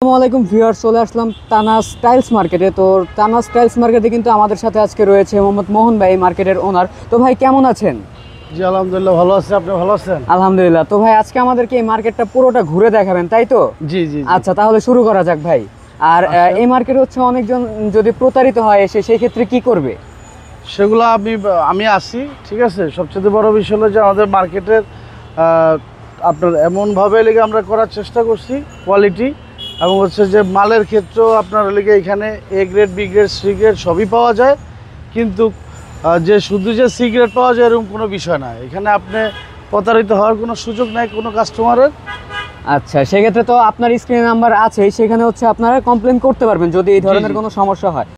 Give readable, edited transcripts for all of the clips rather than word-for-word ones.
আসসালামু আলাইকুম ভিউয়ার্স, চলে আসলাম তানাস টাইলস মার্কেটে। তো তানাস টাইলস মার্কেটে কিন্তু আমাদের সাথে আজকে রয়েছে মোহাম্মদ মোহন ভাই, মার্কেটের ওনার। তো ভাই কেমন আছেন? জি আলহামদুলিল্লাহ ভালো আছি, আপনি ভালো আছেন? আলহামদুলিল্লাহ। তো ভাই আজকে আমাদেরকে এই মার্কেটটা পুরোটা ঘুরে দেখাবেন, তাই তো? জি জি। আচ্ছা, তাহলে শুরু করা যাক ভাই। আর এই মার্কেট হচ্ছে অনেকজন যদি প্রতারিত হয় এসে, সেই ক্ষেত্রে কি করবে? সেগুলো আমি আসি, ঠিক আছে। সবচেয়ে বড় বিষয় হলো যে আমাদের মার্কেটের আপনার এমনভাবে লেগে আমরা করার চেষ্টা করছি কোয়ালিটি, এবং হচ্ছে যে মালের ক্ষেত্রেও আপনার লেগে এখানে A grade, B grade, C grade সবই পাওয়া যায়। কিন্তু যে শুধু যে সি গ্রেড পাওয়া যায় এরকম কোনো বিষয় না। এখানে আপনি প্রতারিত হওয়ার কোনো সুযোগ নাই কোনো কাস্টমারের। আচ্ছা, সেক্ষেত্রে তো আপনার স্ক্রিনে নাম্বার আছে, সেখানে হচ্ছে আপনারা কমপ্লেন করতে পারবেন যদি এই ধরনের কোনো সমস্যা হয়।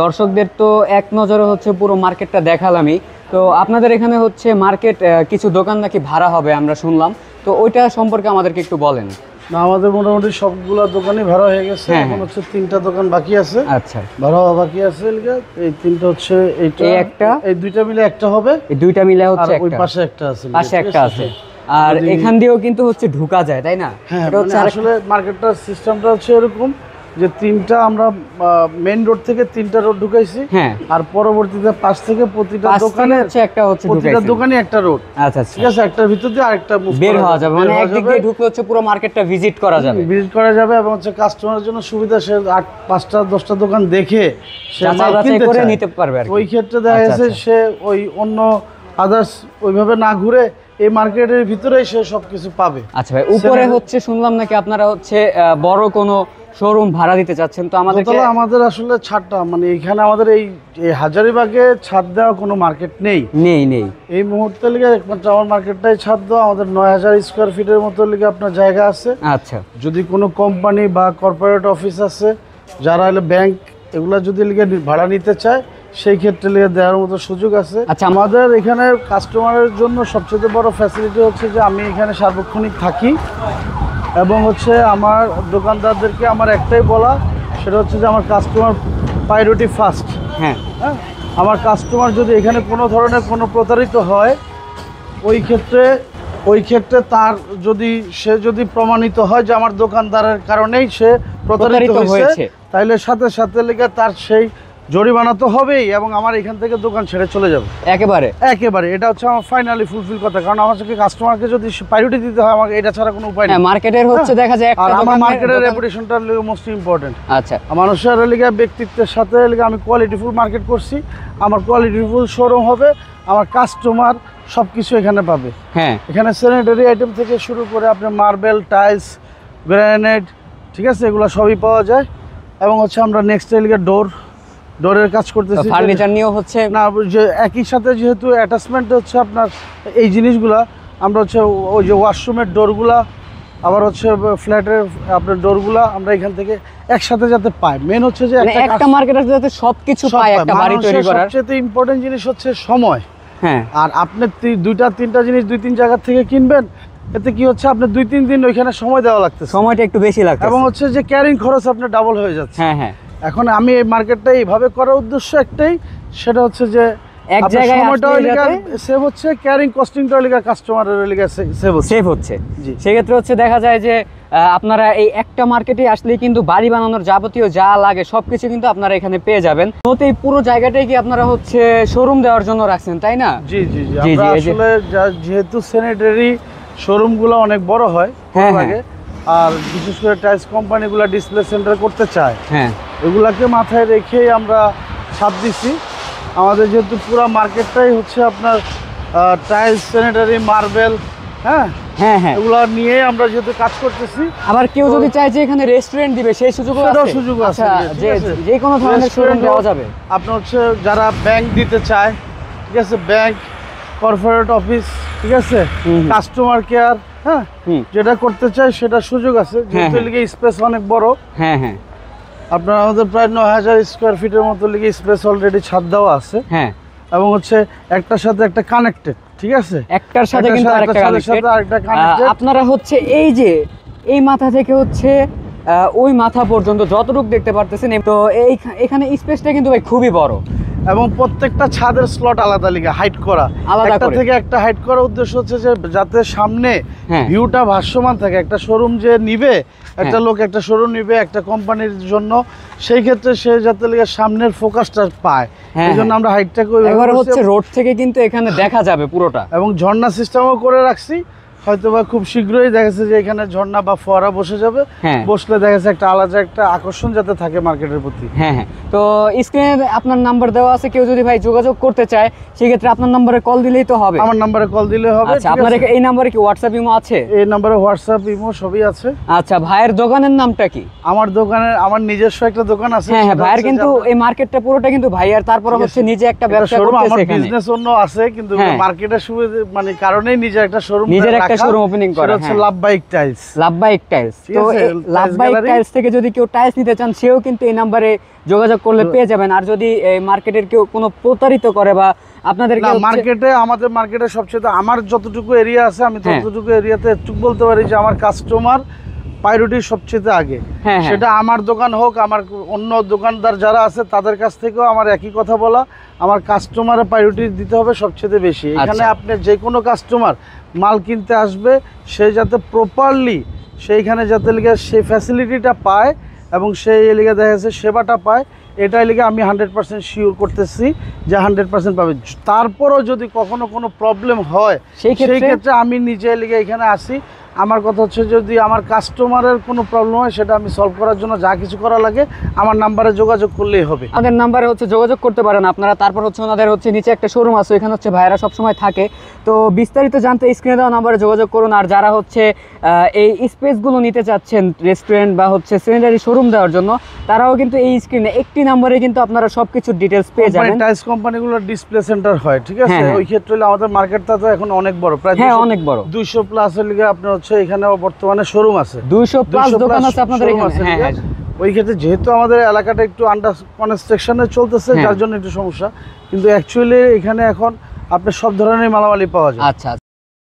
দর্শকদের তো এক নজরে হচ্ছে পুরো মার্কেটটা দেখালামই। তো আপনাদের এখানে হচ্ছে মার্কেট কিছু দোকান নাকি ভাড়া হবে আমরা শুনলাম, তো ওইটা সম্পর্কে আমাদেরকে একটু বলেন। না, আমাদের মোটামুটি সবগুলা দোকানই ভাড়া হয়ে গেছে। এখন হচ্ছে 3টা দোকান বাকি আছে। আচ্ছা, ভাড়া বাকি আছে। এই 3টা হচ্ছে এইটা, এই একটা, এই 2টা মিলে একটা হবে। এই 2টা মিলে হচ্ছে ওই একটা, পাশে একটা আছে, পাশে একটা আছে। আর এখান দিয়েও কিন্তু হচ্ছে ঢোকা যায়, তাই না? হ্যাঁ, আসলে মার্কেটটার সিস্টেমটা হচ্ছে এরকম যে 3টা আমরা মেইন রোড থেকে 3টা রোড ঢুকাইছি। হ্যাঁ, আর পরবর্তীতে পাশ থেকে প্রতিটা দোকানে হচ্ছে একটা হচ্ছে প্রতিটা দোকানে একটা রোড। আচ্ছা, ঠিক আছে, একটার ভিতর দিয়ে আরেকটা বের হওয়া যাবে, মানে একদিক দিয়ে ঢুকলে হচ্ছে পুরো মার্কেটটা ভিজিট করা যাবে। এবং হচ্ছে কাস্টমারের জন্য সুবিধা, সে 5টা 10টা দোকান দেখে সে মাল কিনতে করে নিতে পারবে আর কি। ওই ক্ষেত্রে দেখা যাচ্ছে সে ওই অন্য আদার্স ওইভাবে না ঘুরে এই মার্কেটের ভিতরেই সে সবকিছু পাবে। আচ্ছা ভাই, উপরে হচ্ছে শুনলাম নাকি আপনারা হচ্ছে বড় কোনো শোরুম ভাড়া দিতে চাচ্ছেন, তো আমাদের আসলে ছাদটা মানে এখানে আমাদের এই হাজারীবাগে ছাদ দেওয়া কোনো মার্কেট নেই। এই মুহূর্তে লিগে একমাত্র আমার মার্কেটটাই ছাদ দেওয়া। আমাদের 9000 স্কোয়ার ফিটের মতো লিগে আপনার জায়গা আছে। আচ্ছা, যদি কোনো কোম্পানি বা কর্পোরেট অফিস আছে, যারা হলো ব্যাংক, এগুলা যদি লিগে ভাড়া নিতে চায় সেই ক্ষেত্রে লিগে দেওয়ার মতো সুযোগ আছে। আচ্ছা, আমাদের এখানে কাস্টমারের জন্য সবচেয়ে বড় ফ্যাসিলিটি হচ্ছে যে আমি এখানে সার্বক্ষণিক থাকি, এবং হচ্ছে আমার দোকানদারদেরকে আমার একটাই বলা, সেটা হচ্ছে যে আমার কাস্টমার প্রায়োরিটি ফার্স্ট। হ্যাঁ, আমার কাস্টমার যদি এখানে কোনো ধরনের কোনো প্রতারিত হয়, ওই ক্ষেত্রে তার সে যদি প্রমাণিত হয় যে আমার দোকানদারের কারণেই সে প্রতারিত হয়েছে, তাইলে সাথে সাথে লেগে তার সেই জরিমানা তো হবেই, এবং আমার এখান থেকে দোকান ছেড়ে চলে যাবে একেবারে। এটা হচ্ছে আমার ফাইনালি ফুলফিল কথা, কারণ আমার কাস্টমারকে যদি প্রায়োরিটি দিতে হয় আমাকে এটা ছাড়া কোনো উপায় নেই। মার্কেটের হচ্ছে দেখা যায় আর আমার মার্কেটের রেপুটেশনটা মোস্ট ইম্পর্টেন্ট। আচ্ছা, মানুষের লিগে ব্যক্তিত্বের সাথে লিগে আমি কোয়ালিটিফুল মার্কেট করছি। আমার কোয়ালিটিফুল শোরুম হবে, আমার কাস্টমার সবকিছু এখানে পাবে। হ্যাঁ, এখানে স্যানিটারি আইটেম থেকে শুরু করে আপনার মার্বেল, টাইলস, গ্রানাইট, ঠিক আছে, এগুলো সবই পাওয়া যায়। এবং হচ্ছে আমরা নেক্সট লিগে ডোরের কাজ করতেছি, ফার্নিচার নিয়েও হচ্ছে না, যে একই সাথে যেহেতু অ্যাটাচমেন্ট হচ্ছে আপনার এই জিনিসগুলা, আমরা হচ্ছে ওই যে ওয়াশরুমের ডোরগুলা, আবার হচ্ছে ফ্ল্যাটের আপনার ডোরগুলা আমরা এখান থেকে একসাথে যাতে পাই। মেন হচ্ছে যে একটা মার্কেটে যাতে সবকিছু পায় একটা বাড়ি তৈরি করার। সবচেয়ে ইম্পর্টেন্ট জিনিস হচ্ছে সময়। হ্যাঁ, আর আপনি 2টা 3টা জিনিস 2-3 জায়গা থেকে কিনবেন, এতে কি হচ্ছে আপনার 2-3 দিন ওইখানে সময় দেওয়া লাগতেছে, সময়টা একটু বেশি লাগছে এবং হচ্ছে যে ক্যারিং খরচ আপনার ডাবল হয়ে যাচ্ছে। হ্যাঁ হ্যাঁ, এখন আমি এই মার্কেটটা এইভাবে করার উদ্দেশ্য একটাই, সেটা হচ্ছে যে এক আপনার জায়গায় সময়টাও আসলেই যাতে সেভ হচ্ছে, ক্যারিং কস্টিংটাও কাস্টমারের সেভ হচ্ছে। সেভ হচ্ছে। জি। সেক্ষেত্রে হচ্ছে দেখা যায় যে আপনারা এই একটা মার্কেটে আসলেই কিন্তু বাড়ি বানানোর যাবতীয় যা লাগে সবকিছু কিন্তু আপনারা এখানে পেয়ে যাবেন। তো এই পুরো জায়গাটাই কি আপনারা হচ্ছে শোরুম দেওয়ার জন্য রাখছেন, তাই না? জি জি জি, জি, আমরা এই যে- আসলে যেহেতু স্যানিটারি শোরুমগুলো অনেক বড় হয় হ্যাঁ, লাগে, আর বিশেষ করে টাইলস কোম্পানিগুলো ডিসপ্লে সেন্টার করতে চায়, হ্যাঁ এগুলাকে মাথায় রেখেই আমরা ছাপ দিছি। আমাদের যেহেতু পুরো মার্কেটটাই হচ্ছে আপনার টাইলস, স্যানিটারি, মার্বেল, হ্যাঁ হ্যাঁ হ্যাঁ। এগুলা নিয়ে আমরা যেহেতু কাজ করতেছি। আবার কেউ যদি চায় যে এখানে রেস্টুরেন্ট দিবে সেই সুযোগও সেটাও আছে? সুযোগ আছে, আচ্ছা, ঠিক যে আছে। যে কোনো ধরনের শোরুম Restaurant দেওয়া হোক, যাবে। আপনার হচ্ছে যারা ব্যাংক দিতে চায়, ঠিক আছে, ব্যাংক, কর্পোরেট অফিস, ঠিক আছে, হুম। কাস্টমার কেয়ার, হ্যাঁ, হুম। যেটা করতে চায় সেটা সুযোগ আছে। যেহেতু হ্যাঁ। লিগে স্পেস অনেক বড়, হ্যাঁ হ্যাঁ আপনার আমাদের প্রায় 9000 স্কোয়ার ফিটের মতো লিগে স্পেস অলরেডি ছাদ দেওয়া আছে, হ্যাঁ। এবং হচ্ছে একটার সাথে একটা কানেক্টেড, ঠিক আছে, একটার সাথে একটার কিন্তু সাথে আরেকটা একটার সাথে connected। আরেকটা connected। আপনারা হচ্ছে এই যে এই মাথা থেকে হচ্ছে ওই মাথা পর্যন্ত যতটুকু দেখতে পারতেছেন, তো এখানে স্পেসটা কিন্তু ভাই খুবই বড়, এবং প্রত্যেকটা ছাদের স্লট আলাদা লিগে হাইট করা, আলাদা একটা করে। থেকে একটা হাইট করার উদ্দেশ্য হচ্ছে যে যাতে সামনে হ্যাঁ। ভিউটা ভাসমান থাকে। একটা শোরুম যে নিবে, একটা লোক একটা শোরুম নিবে একটা কোম্পানির জন্য, সেই ক্ষেত্রে সে যাতে লিগে সামনের ফোকাসটা পায়, হ্যাঁ, এই জন্য হ্যাঁ। আমরা হাইটটাকে ওইভাবে এবার করছি। হচ্ছে রোড থেকে কিন্তু এখানে দেখা যাবে পুরোটা। এবং ঝর্ণা সিস্টেমও করে রাখছি, হয়তোবা খুব শীঘ্রই দেখা যাচ্ছে যে এখানে ঝর্ণা বা ফোয়ারা বসে যাবে, হ্যাঁ। বসলে দেখা যাচ্ছে একটা আলাদা একটা আকর্ষণ যাতে থাকে মার্কেটের প্রতি। হ্যাঁ হ্যাঁ। তো স্ক্রিনে আপনার নাম্বার দেওয়া আছে, কেউ যদি ভাই যোগাযোগ করতে চায় সেক্ষেত্রে আপনার নাম্বারে কল দিলেই তো হবে। আমার নাম্বারে কল দিলে হবে। আচ্ছা, ঠিক আপনার আছে? এই নাম্বারে কি হোয়াটসঅ্যাপ ইমো আছে? এই নাম্বারে হোয়াটসঅ্যাপ, ইমো সবই আছে। আচ্ছা, ভাইয়ের দোকানের নামটা কি? আমার দোকানের, আমার নিজস্ব একটা দোকান আছে। হ্যাঁ হ্যাঁ, সেটা ভাইয়ের হচ্ছে কিন্তু যে আপনার- এই মার্কেটটা পুরোটা কিন্তু ভাইয়ার, তারপরে ঠিক হচ্ছে আছে। নিজে একটা এটা ব্যবসা শোরুম, করতেছে আমার এখানে। বিজনেস অন্য আছে, কিন্তু হ্যাঁ। মার্কেটের সুবিধা মানে কারণেই নিজের একটা শোরুম, নিজের একটা showroom opening করা, হচ্ছে হ্যাঁ। লাভবাহিক টাইলস। লাভবাহিক টাইলস। ঠিক তো আছে, এই টাইলস লাভবাহিক গ্যালারি। টাইলস থেকে যদি কেউ টাইলস নিতে চান সেও কিন্তু এই নাম্বারে যোগাযোগ করলে পেয়ে যাবেন। আর যদি এই মার্কেটের কেউ কোনো প্রতারিত করে বা আপনাদেরকে না, হচ্ছে- মার্কেটে, আমাদের মার্কেটে সবচেয়ে আমার যতটুকু এরিয়া আছে, আমি হ্যাঁ। ততটুকু এরিয়াতে একটু বলতে পারি যে আমার কাস্টমার প্রায়োরিটি সবচেয়ে আগে। হ্যাঁ, হ্যাঁ। সেটা আমার দোকান হোক, আমার অন্য দোকানদার যারা আছে তাদের কাছ থেকেও আমার একই কথা বলা, আমার কাস্টমারের প্রায়োরিটি দিতে হবে সবচেয়ে বেশি। এখানে আচ্ছা। আপনি যে কোনো কাস্টমার মাল কিনতে আসবে, সে যাতে প্রপারলি সেইখানে যাতে লিগে সেই ফ্যাসিলিটিটা পায় এবং সেই লিগে দেখা যাচ্ছে সেবাটা পায়, এটাই লিগে আমি 100% শিওর করতেছি যে 100% পাবে। তারপরও যদি কখনো কোনো প্রবলেম হয়, সেই ক্ষেত্রে আমি নিজে লিগে এখানে আসি। আমার কথা হচ্ছে যদি আমার কাস্টমারের কোনো প্রবলেম হয়, সেটা আমি সলভ করার জন্য যা কিছু করা লাগে আমার নাম্বারে যোগাযোগ করলেই হবে। আমাদের নাম্বারে হচ্ছে যোগাযোগ করতে পারেন আপনারা। তারপর হচ্ছে ওনাদের হচ্ছে নিচে একটা শোরুম আছে, এখানে হচ্ছে ভাইয়েরা সবসময় থাকে। তো বিস্তারিত জানতে স্ক্রিনে দেওয়া নাম্বারে যোগাযোগ করুন। আর যারা হচ্ছে এই স্পেসগুলো নিতে চাচ্ছেন রেস্টুরেন্ট বা হচ্ছে স্যানিটারি শোরুম দেওয়ার জন্য, তারাও কিন্তু এই স্ক্রিনে একটি নাম্বারে কিন্তু আপনারা সবকিছু ডিটেলস পেয়ে যাবেন। টাইলস কোম্পানিগুলোর ডিসপ্লে সেন্টার হয়, ঠিক আছে, হ্যাঁ, হ্যাঁ। ওই ক্ষেত্রে হলে আমাদের মার্কেটটা তো এখন অনেক বড়, প্রায় হ্যাঁ, অনেক বড়। 200 প্লাস এর লিগে আপনার হচ্ছে এখানেও বর্তমানে শোরুম আছে, 200 প্লাস 200 দোকান plus আছে আপনাদের showroom এখানে। আছে, হ্যাঁ ঠিক হ্যাঁ। আছে? ওই ক্ষেত্রে যেহেতু আমাদের এলাকাটা একটু আন্ডার কনস্ট্রাকশনে চলতেছে, হ্যাঁ। যার জন্য একটু সমস্যা, কিন্তু অ্যাকচুয়ালি এখানে এখন আপনার সব ধরনের মালামালি পাওয়া যায়। আচ্ছা,